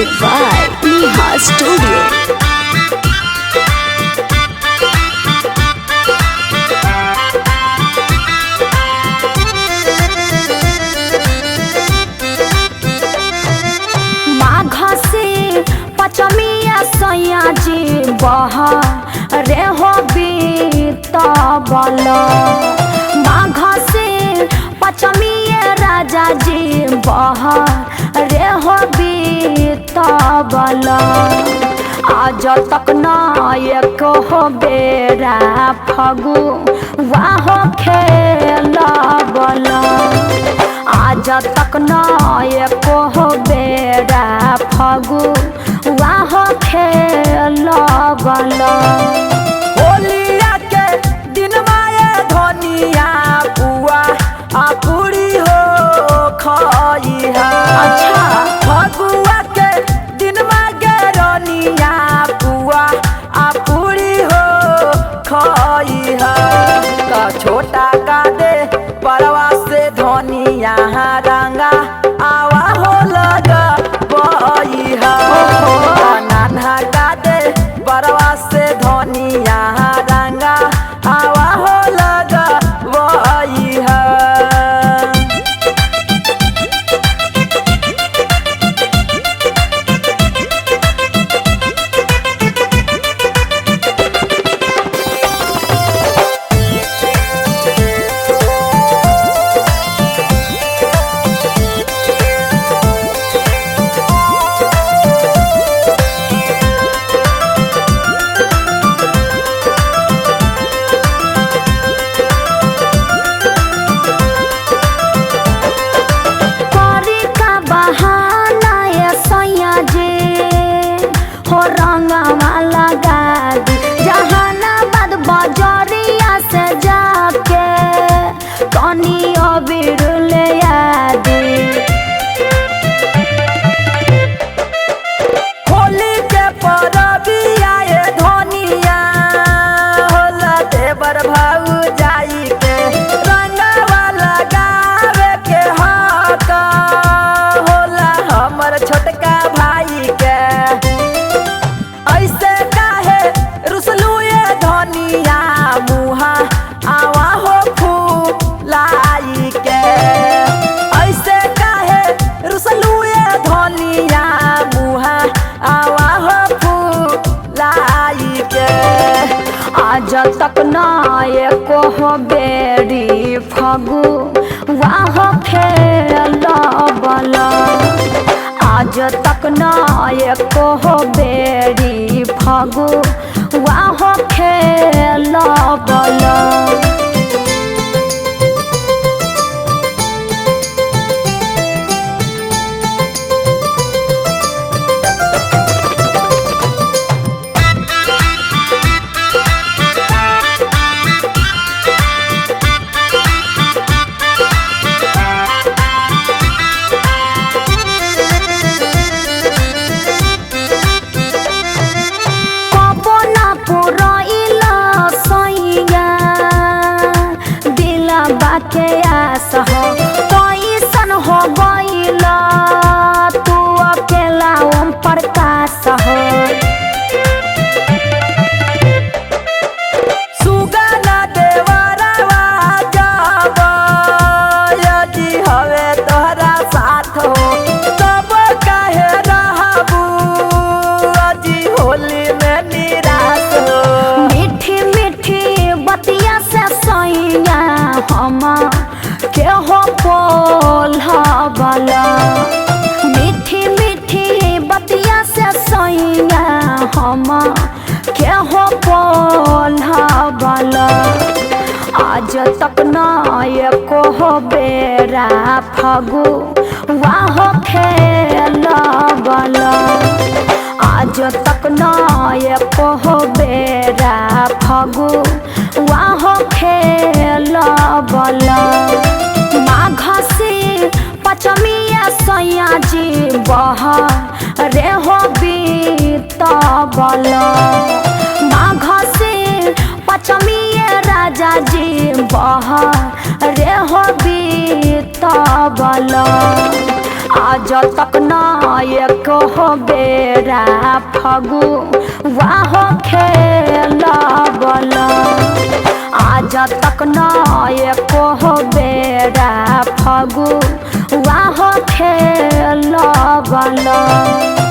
Music by Neha Studio. सैया जी बह रे हो बीतबल माघ से पचमिए राजा जी बह रे हो बीतबल आज तक न एक हो बेरा फगु वाह खेल बल आज तक न एक हो बेरा फगु वाह खेल बल होलिया के दिन माए धनिया पुआ आपुरी हो खइहा। अच्छा फगुआ के दिन मागे रनिया पुआ आपुरी हो खइहा। का छोटा का दे परवा से धनिया रंगा आवा हो लगा बइहा। नाना का दे परवा से धनिया रंगा आवा हो लगा बइहा। होली के परबिया ये धनिया होला देवर भाऊ जाई के रंगवा लगावे के हक होला हमर छोटका भाई के। ऐसे काहे रुसलू ये धनिया मुहा आवा हो फूलाई के। ऐसे काहे रुसलू ये धनिया मुहा आवा हो फूलाई के। आज तक न एको हो बेरी फगु वाह खेल बल आज तक न एको हो बेरी फगु वाह खेल बल। के आस हो कैसन हो गइल तू अकेला ओम प्रकाश हो। सुगना देवरवा जब यदि हवे तोहरा साथ हो तब काहे रहबू अजी होली में निराश हो। मीठी मीठी बतिया से सैया हम के हो बोल बल मीठी मीठी बतिया से सैया हम के हो बोल बल आज तक न एको हो बेरा फगु वाह खेल बल आज तक न एको हो बेरा फगु वाह खेल बल माघ से पचमिया सैया जी बह रे हो बीतबल माघ से पचमिए राजा जी बह रे हो बीतबल आज तक न एक हो बेरा फगु वाह खेल बल आज तक न एक हो बेरा फगु वाह खेल बल।